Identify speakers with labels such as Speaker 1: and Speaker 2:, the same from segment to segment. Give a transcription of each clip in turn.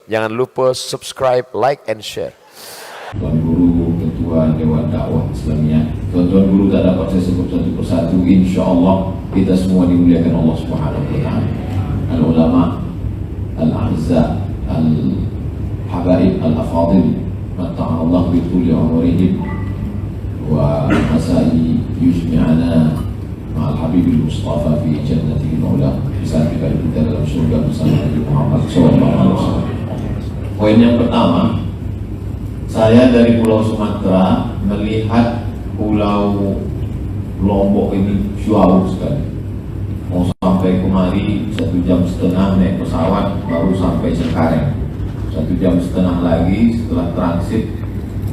Speaker 1: Jangan lupa subscribe, like, and share.
Speaker 2: Tuan Guru, Ketua Dewan Dakwah Islamiyah, Tuan Guru tak dapat saya sebut satu persatu. InsyaAllah kita semua dimuliakan Allah Subhanahu Wa Taala. Al-ulama, al-a'izza, al-habaib, al-afadil, matta'ana Allah bi tuli umurihim wa masai yujmi'ana ma'al habibil Mustafa fi jannatihi al-ula. Bisa kita dalam surga bersama Nabi Muhammad SAW. Poin yang pertama, saya dari Pulau Sumatera melihat Pulau Lombok ini jauh sekali. Mau sampai kemari 1,5 jam naik pesawat baru sampai Cengkareng. 1,5 jam lagi setelah transit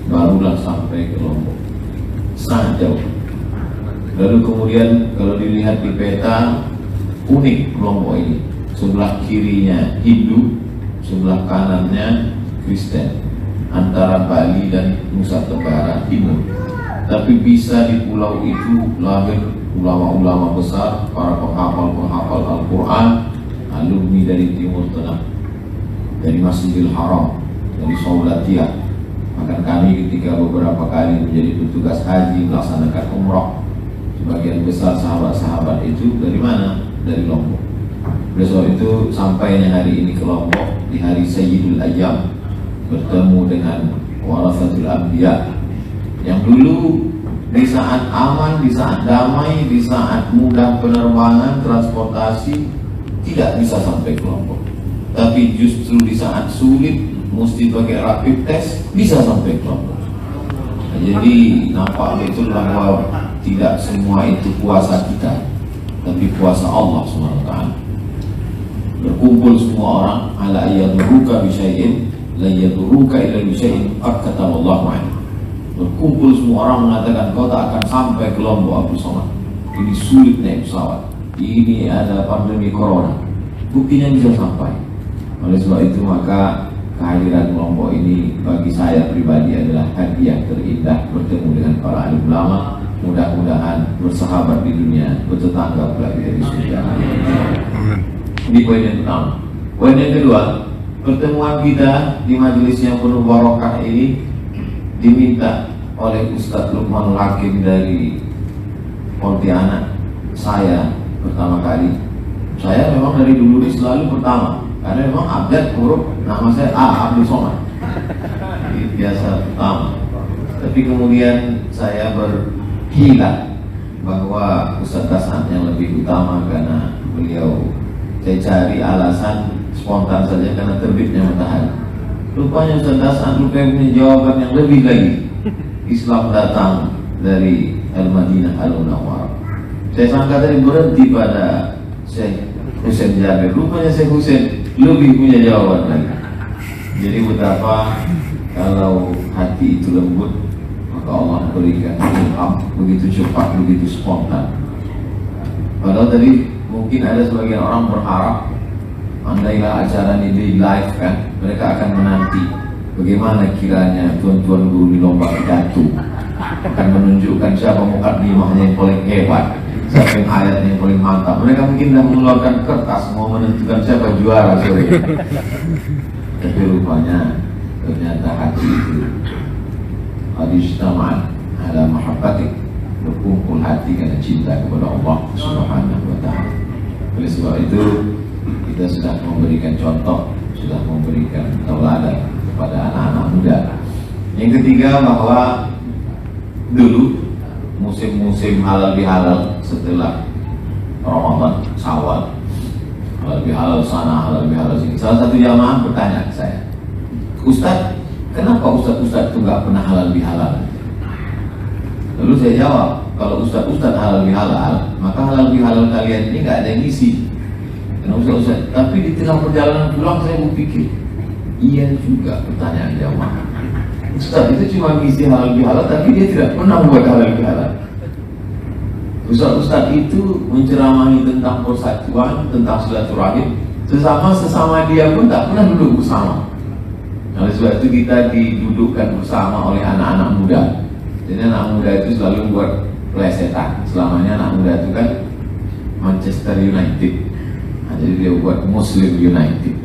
Speaker 2: barulah sampai ke Lombok. Sangat jauh. Lalu kemudian kalau dilihat di peta, unik Lombok ini. Sebelah kirinya Hindu, sebelah kanannya Kristen, antara Bali dan Nusa Tenggara Timur. Tapi bisa di pulau itu lahir ulama-ulama besar, para penghafal-penghafal Al-Quran, alumni dari Timur Tengah, dari Masjidil Haram, dari Saudatiyah. Bahkan kami ketika beberapa kali menjadi petugas haji melaksanakan umrah, sebagian besar sahabat-sahabat itu dari mana? Dari Lombok. Besok itu sampainya hari ini ke Lombok di hari Sayyidul Ayyam, bertemu dengan warasatul anbiya yang dulu di saat aman, di saat damai, di saat mudah penerbangan, transportasi tidak bisa sampai ke Lombok. Tapi justru di saat sulit, mesti pakai rapid test, bisa sampai ke Lombok. Nah, jadi nampak betul bahwa tidak semua itu kuasa kita, tapi kuasa Allah SWT. Berkumpul semua orang ala ayaduruka bisyai'in la yaduruka illa bisyai'in qad kataballahu anhu. Berkumpul semua orang mengatakan kau tak akan sampai ke Lombok Abdul Somad. Ini sulit naik pesawat, ini ada pandemi corona, buktinya bisa sampai. Oleh sebab itu maka kehadiran Lombok ini bagi saya pribadi adalah hadiah terindah, bertemu dengan para alim ulama, mudah-mudahan bersahabat di dunia, bertetangga pula di surga. Ini poin yang pertama. Poin yang kedua, pertemuan kita di majelis yang penuh barokah ini diminta oleh Ustadz Lukmanul Hakim dari Pontianak. Saya pertama kali, saya memang dari dulu ini selalu pertama, karena memang abjad huruf nama saya Abdul Somad, biasa pertama. Tapi kemudian saya berkilah bahwa Ustadz Hasan yang lebih utama karena beliau, saya cari alasan spontan saja karena terbitnya matahari. Rupanya Ustaz Hasan punya jawaban yang lebih lagi. Islam datang dari Al-Madinah Al-Munawwarah. Saya sangka tadi berhenti pada Syekh Husain Jabir. Rupanya Syekh Husain lebih punya jawaban lagi. Jadi betapa kalau hati itu lembut, maka Allah berikan ilham begitu cepat, begitu spontan. Padahal tadi mungkin ada sebagian orang berharap andailah acara ini di live kan, mereka akan menanti bagaimana kiranya tuan-tuan guru di lomba pidato akan menunjukkan siapa mukadimahnya yang paling hebat, siapa yang ayatnya yang paling mantap. Mereka mungkin dah mengeluarkan kertas mau menentukan siapa juara sore. Tapi rupanya ternyata hati itu hadistama'an ala mahabbatik, berkumpul hati karena cinta kepada Allah Subhanahu Wa Taala. Oleh sebab itu kita sudah memberikan contoh, sudah memberikan tauladan kepada anak-anak muda. Yang ketiga, bahwa dulu musim-musim halal bihalal setelah Ramadan, Syawal, halal bihalal sana, halal bihalal sini. Salah satu jamaah bertanya ke saya, Ustaz, kenapa Ustaz-Ustaz itu nggak pernah halal bihalal? Lalu saya jawab, kalau Ustaz-Ustaz halal bihalal, maka halal bihalal kalian ini nggak ada yang isi. Ustaz, tapi di tengah perjalanan pulang saya berpikir, iya juga pertanyaan jamaah. Ustaz itu cuma ngisi halal bihalal, tapi dia tidak pernah buat halal bihalal. Ustaz itu menceramahi tentang persatuan, tentang silaturahim, sesama dia pun tak pernah duduk bersama. Oleh sebab itu kita didudukkan bersama oleh anak-anak muda. Jadi anak muda itu selalu buat plesetan. Selamanya anak muda itu kan Manchester United. Jadi dia buat Muslim United,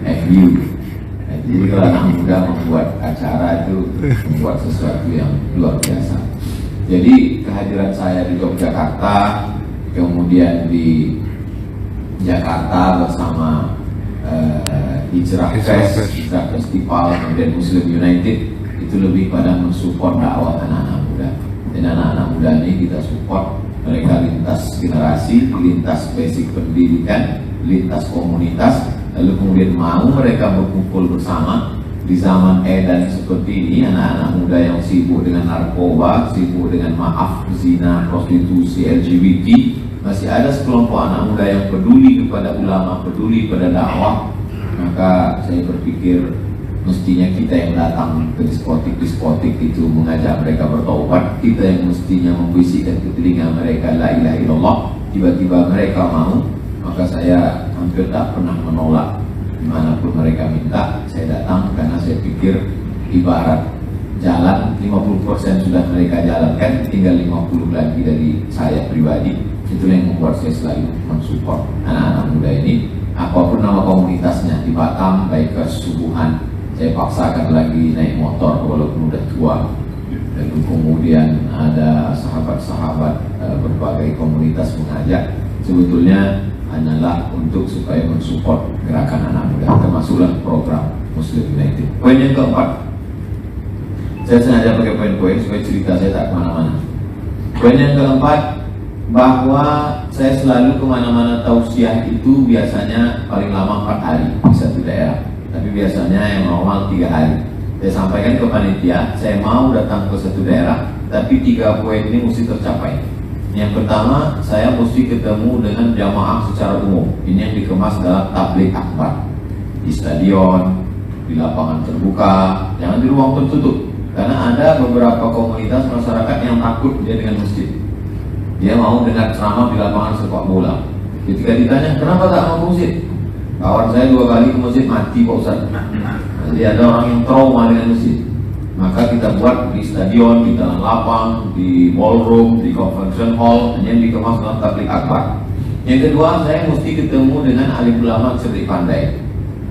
Speaker 2: FU. Jadi kalau anak muda membuat acara itu membuat sesuatu yang luar biasa. Jadi kehadiran saya di Yogyakarta, kemudian di Jakarta bersama Hijrah Fest, Hijrah Festival, kemudian Muslim United, itu lebih pada mensupport dakwah anak-anak muda. Dan anak-anak muda ini kita support mereka lintas generasi, lintas basic pendidikan, lintas komunitas, lalu kemudian mau mereka berkumpul bersama di zaman edan seperti ini. Anak-anak muda yang sibuk dengan narkoba, sibuk dengan zina, prostitusi, LGBT, masih ada sekelompok anak muda yang peduli kepada ulama, peduli pada dakwah. Maka saya berpikir mestinya kita yang datang ke diskotik itu mengajak mereka bertaubat, kita yang mestinya membisikkan ke telinga mereka la ilaha illallah. Tiba-tiba mereka mau, maka saya hampir tak pernah menolak. Dimanapun mereka minta, saya datang, karena saya pikir ibarat jalan 50% sudah mereka jalankan, tinggal 50 lagi dari saya pribadi. Itulah yang membuat saya selalu mensupport anak-anak muda ini, apapun nama komunitasnya. Di Batam, Bikers Subuhan, saya paksakan lagi naik motor walaupun udah tua. Dan kemudian ada sahabat-sahabat berbagai komunitas mengajak, sebetulnya hanyalah untuk supaya mensupport gerakan anak muda, termasuklah program Muslim United. Poin yang keempat, saya sengaja pakai poin-poin supaya cerita saya tak kemana-mana. Poin yang keempat, bahwa saya selalu kemana-mana tausiah itu biasanya paling lama 4 hari di satu daerah, tapi biasanya yang normal 3 hari. Saya sampaikan ke panitia, saya mau datang ke satu daerah, tapi 3 poin ini mesti tercapai. Yang pertama, saya mesti ketemu dengan jamaah secara umum. Ini yang dikemas dalam tabligh akbar, di stadion, di lapangan terbuka, jangan di ruang tertutup. Karena ada beberapa komunitas masyarakat yang takut dia dengan masjid. Dia mau dengar ceramah di lapangan sepak bola. Ketika ditanya, kenapa tak mau ke masjid? Kawan saya 2 kali ke masjid mati Pak Ustaz. Jadi ada orang yang trauma dengan masjid. Maka kita buat di stadion, di dalam lapang, di ballroom, di convention hall, yang dikemas dalam tabligh akbar. Yang kedua, saya mesti ketemu dengan alim ulama cerdik pandai.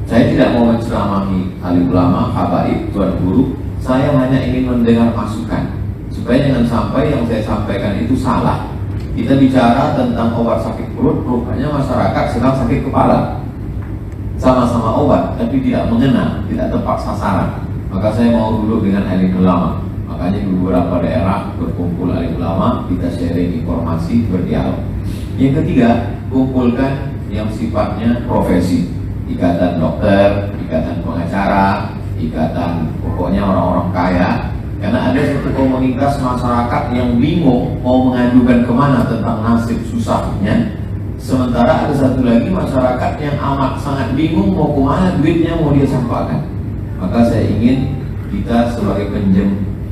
Speaker 2: Saya tidak mau menceramahi alim ulama, habaib, tuan guru. Saya hanya ingin mendengar masukan, supaya jangan sampai yang saya sampaikan itu salah. Kita bicara tentang obat sakit perut, rupanya masyarakat sedang sakit kepala. Sama-sama obat, tapi tidak mengena, tidak tepat sasaran. Maka saya mau duduk dengan alim ulama. Makanya di beberapa daerah berkumpul alim ulama, kita sharing informasi, berdialog. Yang ketiga, kumpulkan yang sifatnya profesi, ikatan dokter, ikatan pengacara, ikatan pokoknya orang-orang kaya. Karena ada satu komunitas masyarakat yang bingung mau mengajukan kemana tentang nasib susahnya. Sementara ada satu lagi masyarakat yang amat sangat bingung mau kemana duitnya mau dia sampaikan. Maka saya ingin kita sebagai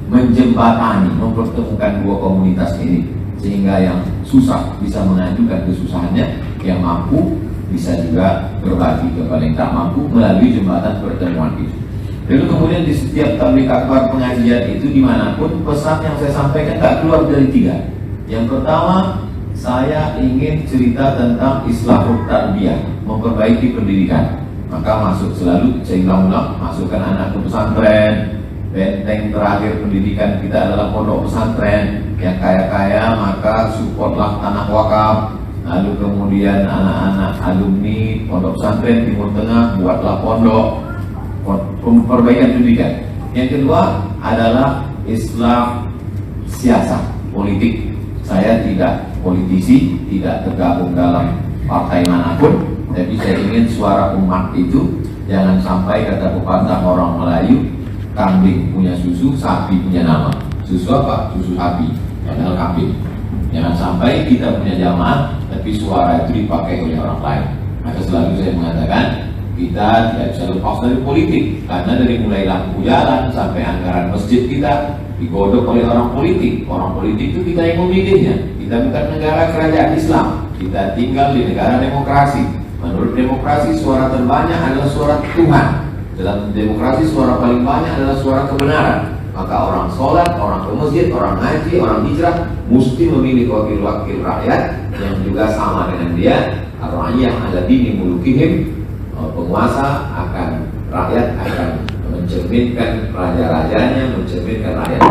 Speaker 2: menjembatani, mempertemukan 2 komunitas ini, sehingga yang susah bisa mengajukan kesusahannya, yang mampu bisa juga berbagi kepada yang tak mampu melalui jembatan pertemuan itu. Lalu kemudian di setiap tabligh akbar pengajian itu dimanapun, pesan yang saya sampaikan tak keluar dari 3. Yang pertama, saya ingin cerita tentang islahut tarbiyah, memperbaiki pendidikan. Maka masuk selalu, saya ulang-ulang, masukkan anak ke pesantren. Benteng terakhir pendidikan kita adalah pondok pesantren. Yang kaya-kaya maka supportlah tanah wakaf. Lalu kemudian anak-anak alumni pondok pesantren Timur Tengah, buatlah pondok, perbaikan pendidikan. Yang kedua adalah islah siasat politik. Saya tidak politisi, tidak tergabung dalam partai manapun, tapi saya ingin suara umat itu jangan sampai kata pepatah orang Melayu, kambing punya susu, sapi punya nama. Susu apa? Susu sapi, padahal kambing. Jangan sampai kita punya jamaah, tapi suara itu dipakai oleh orang lain. Maka selalu saya mengatakan, kita tidak bisa lepas dari politik, karena dari mulai lampu jalan sampai anggaran masjid kita digodok oleh orang politik. Orang politik itu kita yang memilihnya. Kita bukan negara kerajaan Islam, kita tinggal di negara demokrasi. Menurut demokrasi, suara terbanyak adalah suara Tuhan. Dalam demokrasi, suara paling banyak adalah suara kebenaran. Maka orang sholat, orang ke masjid, orang ngaji, orang hijrah mesti memilih wakil-wakil rakyat yang juga sama dengan dia. Ar-ra'iyah ala dini mulukihim, penguasa akan rakyat akan mencerminkan raja-rajanya, mencerminkan rakyat,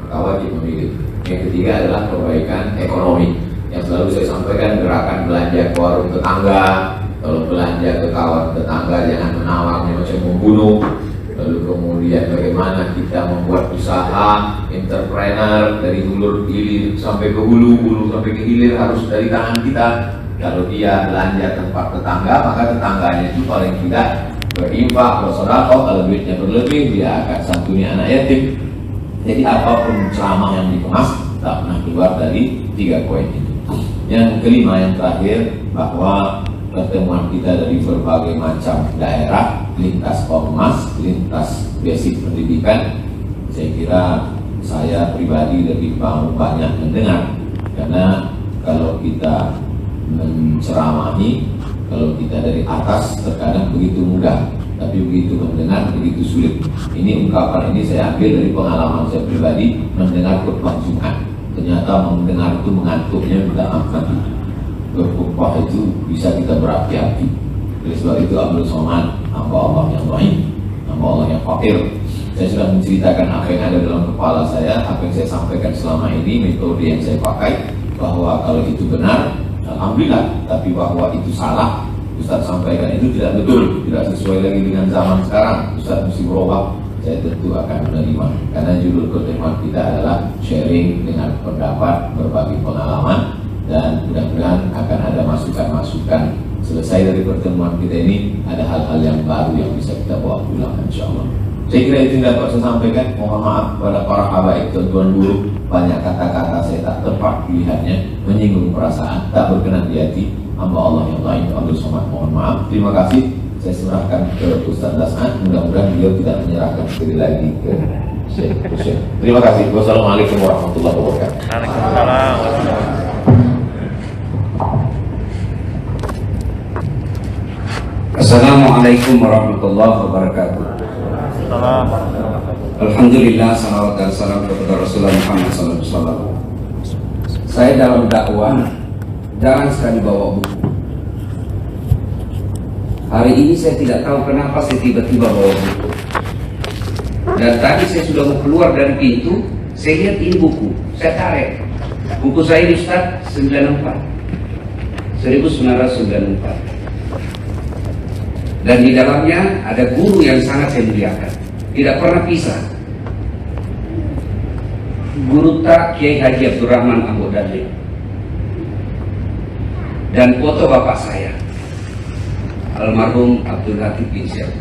Speaker 2: maka wajib memilih. Yang ketiga adalah perbaikan ekonomi, yang selalu saya sampaikan, gerakan belanja ke warung tetangga. Kalau belanja ke kawan tetangga jangan menawarnya macam membunuh. Lalu kemudian bagaimana kita membuat usaha entrepreneur dari hulu hilir sampai ke hulu, hulu sampai ke hilir harus dari tangan kita. Kalau dia belanja tempat tetangga, maka tetangganya itu paling tidak berinfak, bersedekah. Kalau duitnya berlebih, dia akan santuni anak yatim. Jadi apapun ceramah yang dikemas tak pernah keluar dari 3 poin itu. Yang kelima, yang terakhir, bahwa pertemuan kita dari berbagai macam daerah, lintas ormas, lintas basic pendidikan, saya kira saya pribadi lebih mau banyak mendengar, karena kalau kita menceramahi, kalau kita dari atas terkadang begitu mudah, tapi begitu mendengar begitu sulit. Ini ungkapan ini saya ambil dari pengalaman saya pribadi mendengar khutbah Jumat. Ternyata mendengar itu mengantuknya minta ampun. Berkhutbah itu bisa kita berapi-api. Oleh sebab itu Abdul Somad, hamba Allah yang baik, hamba Allah yang fakir. Saya sudah menceritakan apa yang ada dalam kepala saya, apa yang saya sampaikan selama ini, metode yang saya pakai, bahwa kalau itu benar, alhamdulillah. Tapi bahwa itu salah, Ustaz sampaikan itu tidak betul, tidak sesuai lagi dengan zaman sekarang, Ustaz mesti berubah, saya tentu akan menerima. Karena judul pertemuan kita adalah sharing dengan pendapat, berbagi pengalaman, dan mudah-mudahan akan ada masukan-masukan. Selesai dari pertemuan kita ini, ada hal-hal yang baru yang bisa kita bawa pulang, insya Allah. Saya kira itu yang dapat saya sampaikan. Mohon maaf kepada para habaib, tuan-tuan guru, banyak kata-kata saya tak tepat pilihannya, menyinggung perasaan, tak berkenan di hati hamba Allah yang lain. Abdul Somad, mohon maaf. Terima kasih. Saya serahkan ke Ustaz Dasman. Mudah-mudahan beliau tidak menyerahkan sekali lagi ke Syekh. Terima kasih. Wassalamualaikum warahmatullahi wabarakatuh.
Speaker 3: Assalamualaikum warahmatullahi wabarakatuh. Alhamdulillah, salawat dan salam kepada Rasulullah Muhammad SAW. Saya dalam dakwah jarang sekali bawa buku. Hari ini saya tidak tahu kenapa saya tiba-tiba bawa buku. Dan tadi saya sudah mau keluar dari pintu, saya lihat ini buku, saya tarik. Buku saya ini Ustaz 1994. Dan di dalamnya ada guru yang sangat saya muliakan, tidak pernah pisah. Guru Tak Kiai Haji Abdurrahman Ambo Dalil. Dan foto bapak saya, almarhum Abdul Latif bin Syed.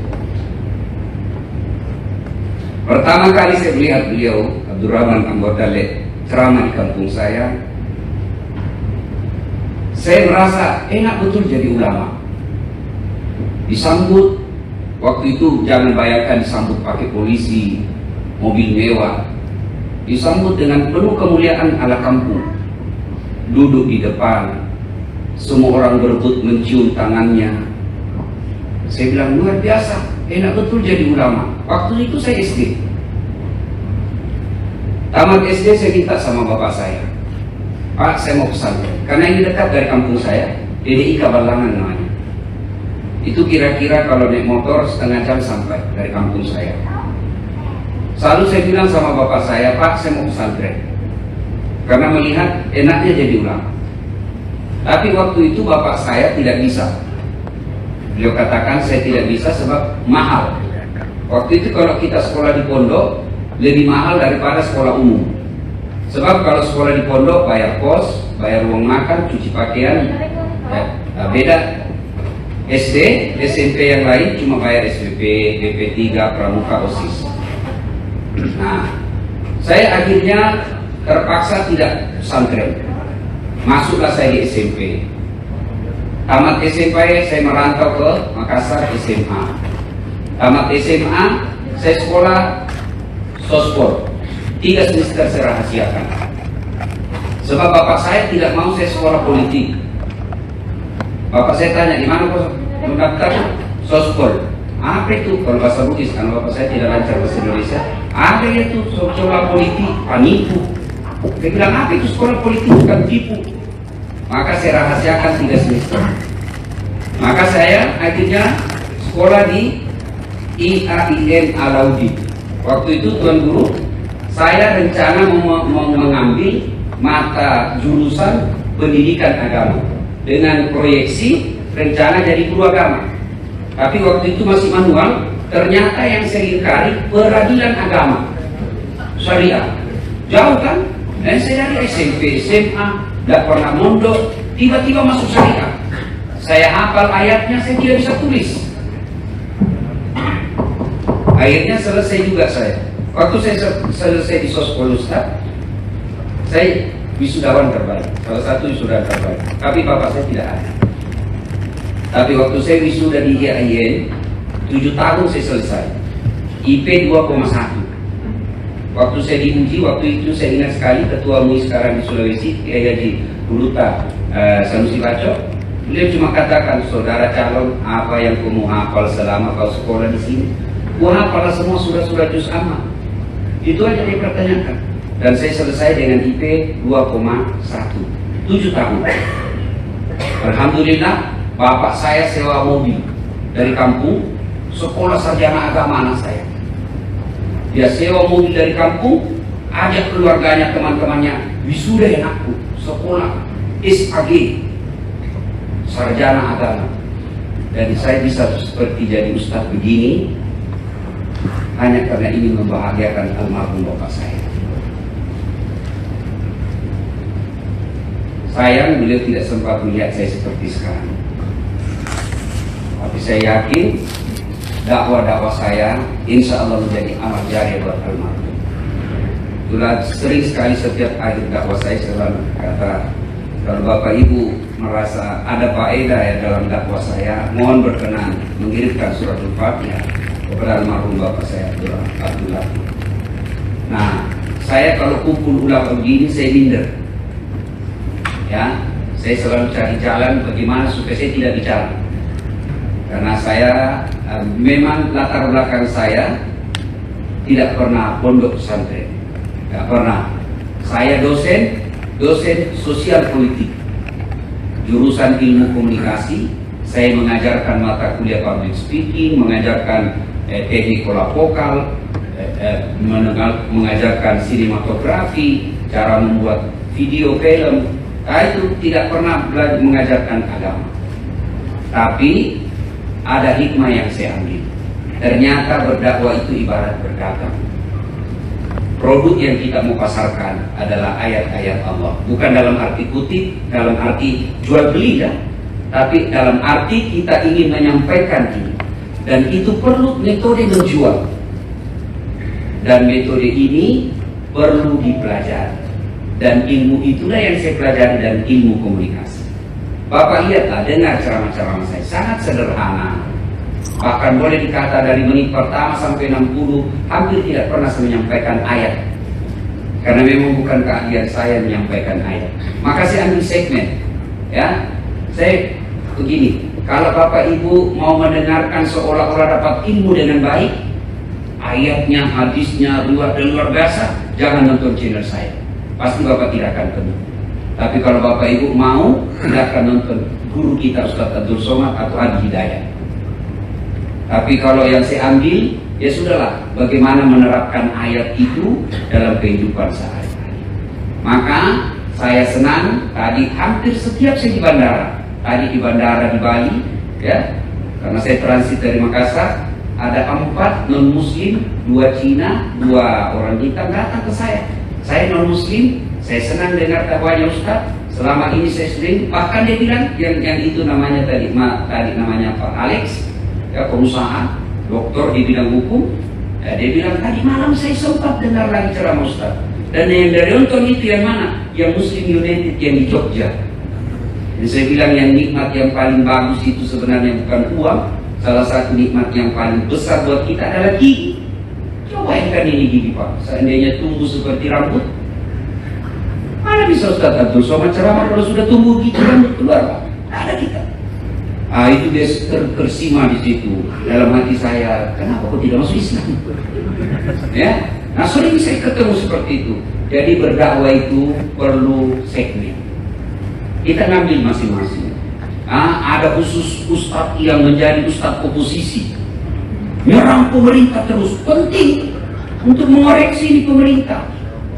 Speaker 3: Pertama kali saya melihat beliau, Abdurrahman Ambo Dalil, ceramah di kampung saya merasa enak betul jadi ulama. Disambut, waktu itu jangan bayangkan disambut pakai polisi, mobil mewah. Disambut dengan penuh kemuliaan ala kampung. Duduk di depan, semua orang berebut mencium tangannya. Saya bilang luar biasa, enak betul jadi ulama. Waktu itu saya SD. Tamat SD saya minta sama bapak saya, Pak, saya mau pesantren, karena ini dekat dari kampung saya, DDI Kabalangan namanya. Itu kira-kira kalau naik motor setengah jam sampai dari kampung saya. Selalu saya bilang sama bapak saya, Pak, saya mau pesantren, karena melihat enaknya jadi ulama. Tapi waktu itu bapak saya tidak bisa. Beliau katakan saya tidak bisa sebab mahal. Waktu itu kalau kita sekolah di pondok lebih mahal daripada sekolah umum. Sebab kalau sekolah di pondok bayar kos, bayar uang makan, cuci pakaian, ya, beda. SD, SMP yang lain cuma bayar SPP, BP3, Pramuka, OSIS. Nah, saya akhirnya terpaksa tidak pesantren. Masuklah saya di SMP. Tamat SMP saya merantau ke Makassar, SMA. Tamat SMA saya sekolah sospor. 3 semester saya rahasiakan. Sebab bapak saya tidak mau saya sekolah politik. Bapak saya tanya, di mana kok mendaftar? Sospol. Apa itu? Kalau bahasa Bugis, karena bapak saya tidak lancar bahasa Indonesia. Ada itu sekolah politik, penipu. Saya bilang, apa itu sekolah politik, bukan tipu. Maka saya rahasiakan 3 semester. Maka saya akhirnya sekolah di IAIN Alaudi. Waktu itu Tuan Guru, saya rencana mengambil mata jurusan pendidikan agama dengan proyeksi rencana jadi guru agama. Tapi waktu itu masih manual. Ternyata yang saya ingkari peradilan agama syariah. Jauh kan? Dan saya dari SMP, SMA, tidak pernah mondok, tiba-tiba masuk syariah. Saya hafal ayatnya, saya tidak bisa tulis. Akhirnya selesai juga saya. Waktu saya selesai di Sospol Ustaz, saya wisudawan terbaik, salah satu wisudawan terbaik. Tapi bapak saya tidak ada. Tapi waktu saya wisuda di IAIN, 7 tahun saya selesai. IP 2,1. Waktu saya diuji, waktu itu saya ingat sekali Ketua MUI sekarang di Sulawesi, Kiai Haji Buluta Sanusi Bacok, beliau cuma katakan, saudara calon, apa yang kamu hafal selama kau sekolah di sini? Gua hafal semua surah-surah juz amma. Itu aja dia pertanyakan. Dan saya selesai dengan IP 2,1. 7 tahun. Alhamdulillah, bapak saya sewa mobil dari kampung, sekolah sarjana agama anak saya. Dia sewa mobil dari kampung, ajak keluarganya, teman-temannya, wisuda ya aku, sekolah SAG, sarjana agama. Dan saya bisa seperti jadi ustaz begini hanya karena ingin membahagiakan almarhum bapak saya. Sayang beliau tidak sempat melihat saya seperti sekarang. Tapi saya yakin dakwah-dakwah saya insya Allah menjadi amal jariah buat almarhum. Itulah sering sekali setiap akhir dakwah saya selalu kata, kalau Bapak Ibu merasa ada faedah ya dalam dakwah saya, mohon berkenan mengirimkan suratul Fatihah kepada almarhum Bapak saya Abdullah. Nah, saya kalau kumpul ulama begini saya minder. Ya, saya selalu cari jalan bagaimana supaya saya tidak bicara. Karena saya memang latar belakang saya tidak pernah pondok pesantren, tidak pernah. Saya dosen sosial politik, jurusan ilmu komunikasi. Saya mengajarkan mata kuliah public speaking, mengajarkan teknik pola vokal, mengajarkan sinematografi, cara membuat video film. Itu tidak pernah belajar mengajarkan agama. Tapi ada hikmah yang saya ambil. Ternyata berdakwah itu ibarat berdagang. Produk yang kita mau pasarkan adalah ayat-ayat Allah. Bukan dalam arti kutip, dalam arti jual beli ya. Tapi dalam arti kita ingin menyampaikan ini. Dan itu perlu metode menjual. Dan metode ini perlu dipelajari. Dan ilmu itulah yang saya pelajari dan ilmu komunikasi. Bapak lihatlah, dengar ceramah-ceramah saya, sangat sederhana. Bahkan boleh dikata dari menit pertama sampai 60, hampir tidak pernah saya menyampaikan ayat. Karena memang bukan keahlian saya menyampaikan ayat. Maka saya ambil segmen. Ya, saya begini, kalau Bapak Ibu mau mendengarkan seolah-olah dapat ilmu dengan baik, ayatnya, hadisnya, luar biasa, jangan nonton channel saya. Pasti Bapak tidak akan penuh. Tapi kalau Bapak Ibu mau, tidak akan nonton guru kita Ustaz Abdul Somad atau Adi Hidayat. Tapi kalau yang saya ambil, ya sudahlah, bagaimana menerapkan ayat itu dalam kehidupan sehari-hari. Maka saya senang tadi hampir setiap saya di bandara. Tadi di bandara di Bali, ya, karena saya transit dari Makassar, ada 4 non-muslim, 2 Cina, 2 orang hitam datang ke saya. Saya non-muslim, saya senang dengar dakwahnya Ustaz. Selama ini saya sering, bahkan dia bilang yang itu namanya tadi namanya Pak Alex, ya, pengusaha, doktor di bidang hukum. Ya, dia bilang tadi malam saya sempat dengar lagi ceramah Ustaz. Dan yang dari nonton itu yang mana? Yang Muslim United yang di Jogja. Dan saya bilang yang nikmat yang paling bagus itu sebenarnya bukan uang. Salah satu nikmat yang paling besar buat kita adalah gigi. Cobakan ini gigi Pak, seandainya tumbuh seperti rambut, mana bisa Ustaz Abdul Somad ceramah kalau sudah tumbuh gigi rambut keluar Pak? Ada kita. Itu dia tersima di situ dalam hati saya. Kenapa kok tidak masuk Islam? Ya, nah sering saya ketemu seperti itu. Jadi berdakwah itu perlu segmen. Kita ngambil masing-masing. Ada khusus ustadz yang menjadi ustadz oposisi. Nyerang pemerintah terus, penting untuk mengoreksi ini pemerintah.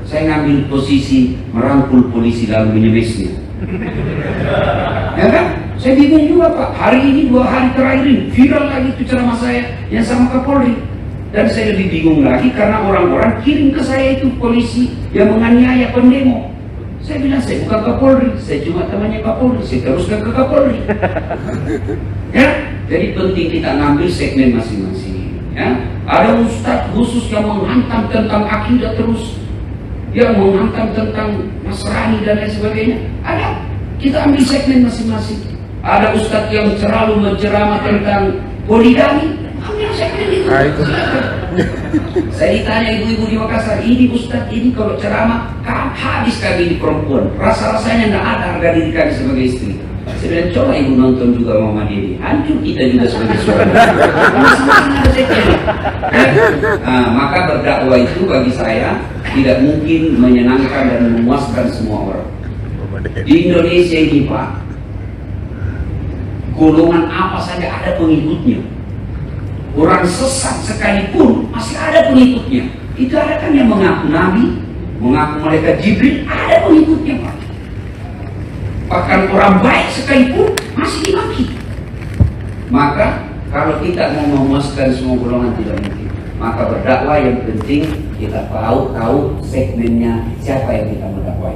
Speaker 3: Saya ngambil posisi merangkul polisi lalu menyebesnya. Ya kan? Saya bingung juga Pak, hari ini 2 hari terakhir ini viral lagi itu ceramah saya yang sama Kapolri. Dan saya lebih bingung lagi karena orang-orang kirim ke saya itu polisi yang menganiaya pendemo. Saya bilang saya bukan Kapolri, saya cuma temannya Kapolri, saya teruskan ke Kapolri. Ya, jadi penting kita ngambil segmen masing-masing. Ya, ada ustadz khusus yang menghantam tentang akidah terus, yang menghantam tentang Nasrani dan lain sebagainya. Ada, kita ambil segmen masing-masing. Ada ustadz yang selalu menceramah tentang poligami, ambil segmen itu. Saya ditanya ibu-ibu di Makassar, ini ustadz ini kalau ceramah habis kami di perempuan, rasa-rasanya tidak ada harga diri kami sebagai istri. Saya bilang coba ibu nonton juga Mama Dedi, hancur kita juga sebagai suami. Maka berdakwah itu bagi saya tidak mungkin menyenangkan dan memuaskan semua orang. Di Indonesia ini Pak, golongan apa saja ada pengikutnya. Orang sesat sekalipun masih ada pengikutnya. Itu ada kan yang mengaku Nabi, mengaku malaikat Jibril, ada pengikutnya Pak. Bahkan orang baik sekalipun masih dimaki. Maka kalau kita mau memuaskan semua golongan tidak mungkin. Maka berdakwah yang penting kita tahu segmennya siapa yang kita mendakwai.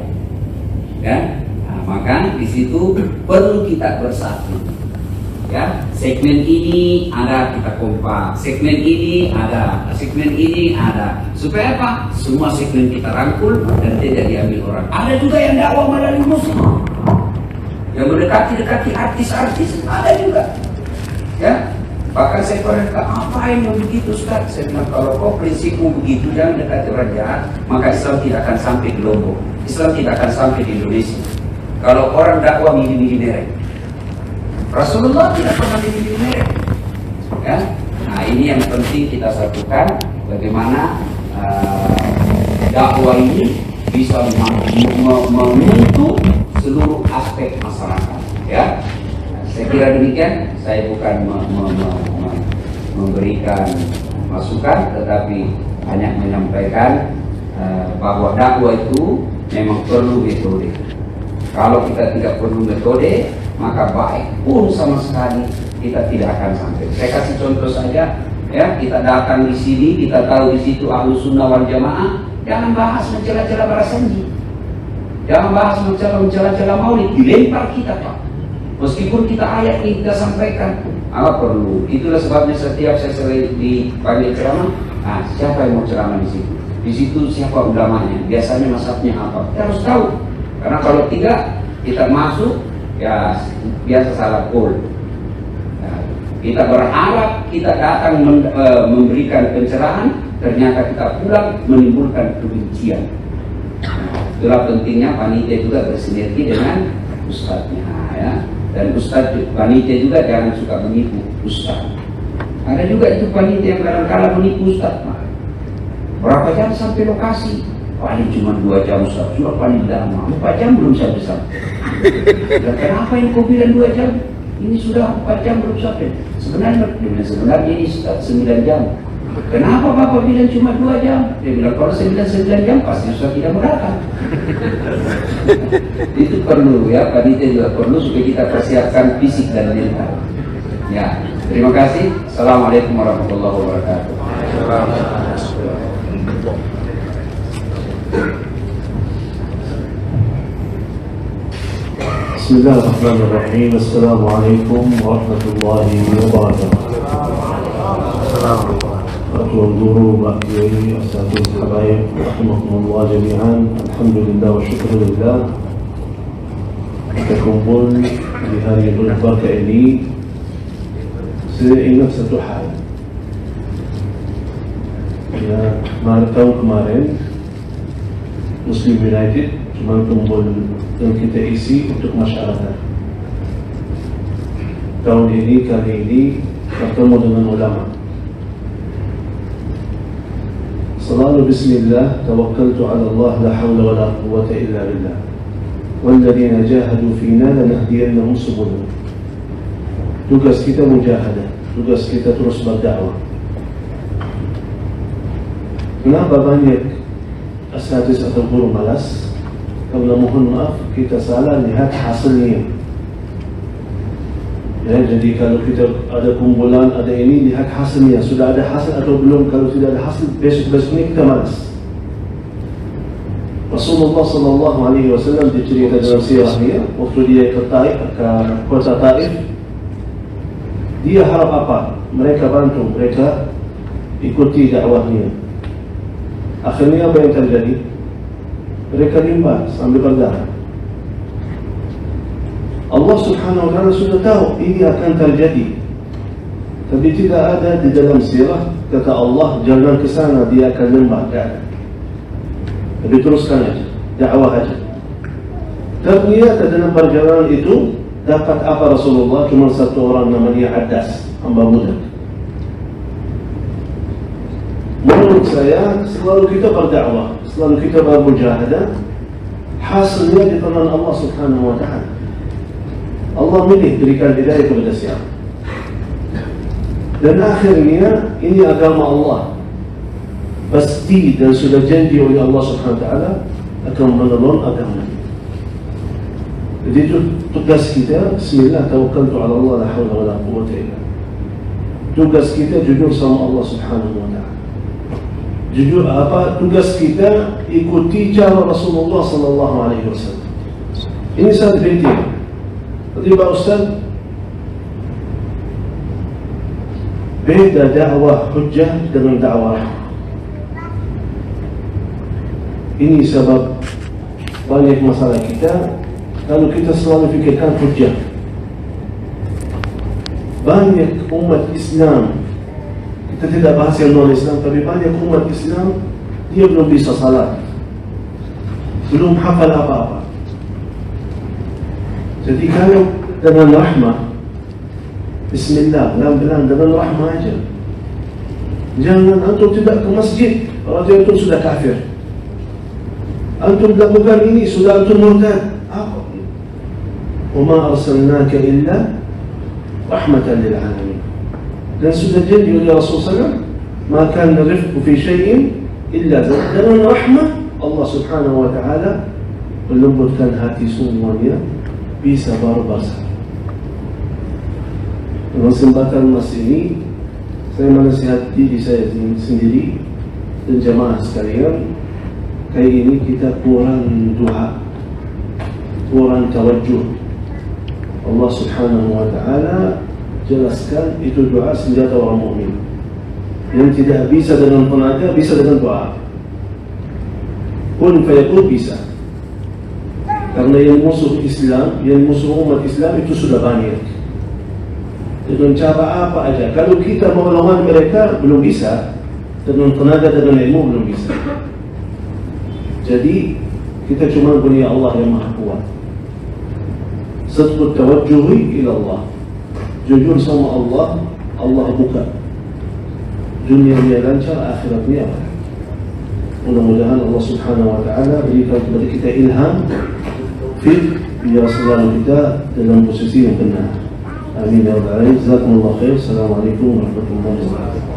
Speaker 3: Ya, nah, maka di situ perlu kita bersatu. Ya, segmen ini ada kita kompak, segmen ini ada, segmen ini ada. Supaya apa? Semua segmen kita rangkul dan tidak diambil orang. Ada juga yang dakwah melalui musik, yang mendekati artis-artis, ada juga. Ya, bahkan saya pernah apa yang begitu Ustaz? Saya bilang kalau kau prinsipmu begitu jangan dekati orang jahat, maka Islam tidak akan sampai di Lombok, Islam tidak akan sampai di Indonesia. Kalau orang dakwah milih-milih merek, Rasulullah tidak pernah milih merek. Ya? Nah ini yang penting kita satukan, bagaimana dakwah ini bisa menyentuh seluruh aspek masyarakat. Ya, saya kira demikian. Saya bukan memberikan masukan, tetapi hanya menyampaikan bahwa dakwah itu memang perlu metode. Kalau kita tidak perlu metode, maka baik pun sama sekali kita tidak akan sampai. Saya kasih contoh saja, ya, kita datang di sini, kita tahu di situ Ahlus Sunnah wal Jamaah, jangan bahas mencela-cela para sanji, jangan bahas mencela-cela Maulid, dilempar kita Pak. Meskipun kita ayat ini kita sampaikan, apa perlu? Itulah sebabnya setiap saya selesai dipanggil ceramah, siapa yang mau ceramah di situ? Di situ siapa ulamanya? Biasanya mazhabnya apa? Kita harus tahu. Karena kalau tidak, kita masuk, ya biasa salah pol. Nah, kita berharap kita datang memberikan pencerahan, ternyata kita pulang menimbulkan kebencian. Nah, itulah pentingnya panitia juga bersinergi dengan ustadznya, ya. Dan ustadz panitia juga jangan suka menipu ustadz. Ada juga itu panitia yang kadang-kadang menipu ustadz. Nah, berapa jam sampai lokasi? Paling cuma 2 jam Ustaz, sudah paling lama 4 jam belum sampai. Dan kenapa yang kau bilang 2 jam? Ini sudah 4 jam belum sampai. Sebenarnya ini Ustaz 9 jam. Kenapa Bapak bilang cuma 2 jam? Dia bilang kalau saya bilang 9 jam pasti Ustaz tidak mau datang. Itu perlu ya, panitia juga perlu supaya kita persiapkan fisik dan mental. Ya, terima kasih. Assalamualaikum warahmatullahi wabarakatuh.
Speaker 4: Bismillahirrahmanirrahim. Assalamualaikum warahmatullahi wabarakatuh. Tuan Guru, Pak Kiai, Asatidz Habaib, rahimakumullah jami'an. Alhamdulillah wa syukurillah. Kita kumpul di hari berbahagia ini. Saya ingat satu hal. Ya, tahun kemarin Muslim United cuma kumpul dan kita isi untuk masyarakat. Tahun ini, kali ini bertemu dengan ulama. Selalu bismillah, tawakkaltu ala Allah, la hawla wa la quwwata illa billah. Walladzina jahadu fina lanahdiyannahum subulana. Tugas kita mujahadah, tugas kita terus berdakwah. Kenapa banyak asatidz atau guru malas? Karena mohon maaf, kita salah lihat hasilnya. Ya, jadi kalau kita ada kumpulan, ada ini, lihat hasilnya. Sudah ada hasil atau belum? Kalau tidak ada hasil, besok-besok ini kita malas. Rasulullah SAW dicerita dalam sirahnya, waktu dia ke Taif, ke kota Taif, dia harap apa? Mereka bantu, mereka ikuti dakwahnya. Akhirnya apa yang terjadi? Mereka limpah sambil berdarah. Allah Subhanahu wa ta'ala sudah tahu ini akan terjadi, tapi tidak ada di dalam sirah kata Allah jangan ke sana, dia akan limpah. Tapi teruskan aja, dakwah aja. Ternyata dalam perjalanan itu dapat apa Rasulullah? Cuma satu orang namanya Adas, hamba budak. Menurut saya, selalu kita berdakwah, selalu kita bermujahadah, hasilnya di tangan Allah Subhanahu wa ta'ala. Allah milih berikan hidayah kepada siapa. Dan akhirnya ini agama Allah, pasti dan sudah janji oleh Allah Subhanahu wa ta'ala akan menolong agama. Jadi itu tugas kita. Bismillah, tawakkaltu ala Allah, la hawla wa la quwwata illa billah. Tugas kita jujur sama Allah Subhanahu wa ta'ala. Jujur apa? Tugas kita ikuti cara Rasulullah sallallahu alaihi wasallam. Ini sangat penting. Tadi Pak Ustaz, beda dakwah hujjah dengan dakwah. Ini sebab banyak masalah kita kalau kita selalu fikirkan hujjah. Banyak umat Islam, kita tidak bahas yang non-Islam, tapi banyak umat Islam dia belum bisa salat, belum hafal apa-apa. Jadi kalau dengan rahmah, Bismillah, pelan-pelan dengan rahmah aja. Jangan antum tidak ke masjid, orang itu sudah kafir. Antum lakukan ini, sudah antum murtad. Apa? وَمَا أَرْسَلْنَاكَ إِلَّا رَحْمَةً لِلْعَالَمِينَ. Dan sudah jadi oleh Rasulullah SAW, مَا كَانَ الرِّفْقُ فِي شَيْءٍ إِلَّا ذَلِكَ. Dengan rahmah Allah Subhanahu wa ta'ala melembutkan hati semuanya, bisa baru bersama. Dengan kesempatan mas ini, saya menasihati diri saya sendiri dan jamaah sekalian, kayak ini kita kurang doa, kurang tawajuh. Allah Subhanahu wa ta'ala jelaskan itu doa senjata orang mukmin. Yang tidak bisa dengan tenaga, bisa dengan doa. Kun fayakun bisa. Karena yang musuh Islam, yang musuh umat Islam itu sudah banyak. Dengan cara apa aja. Kalau kita mau lawan mereka, belum bisa. Dengan tenaga, dengan ilmu, belum bisa. Jadi, kita cuma punya Allah yang maha kuat. Sadqut tawajjuhi ila Allah. Jujur sama Allah, Allah buka. Dunia dia lancar, akhiratnya apa? Mudah-mudahan Allah Subhanahu wa ta'ala berikan kepada kita ilham biar selalu kita dalam posisi yang benar. Amin ya rabbal alamin. Jazakumullah khair. Assalamualaikum warahmatullahi wabarakatuh.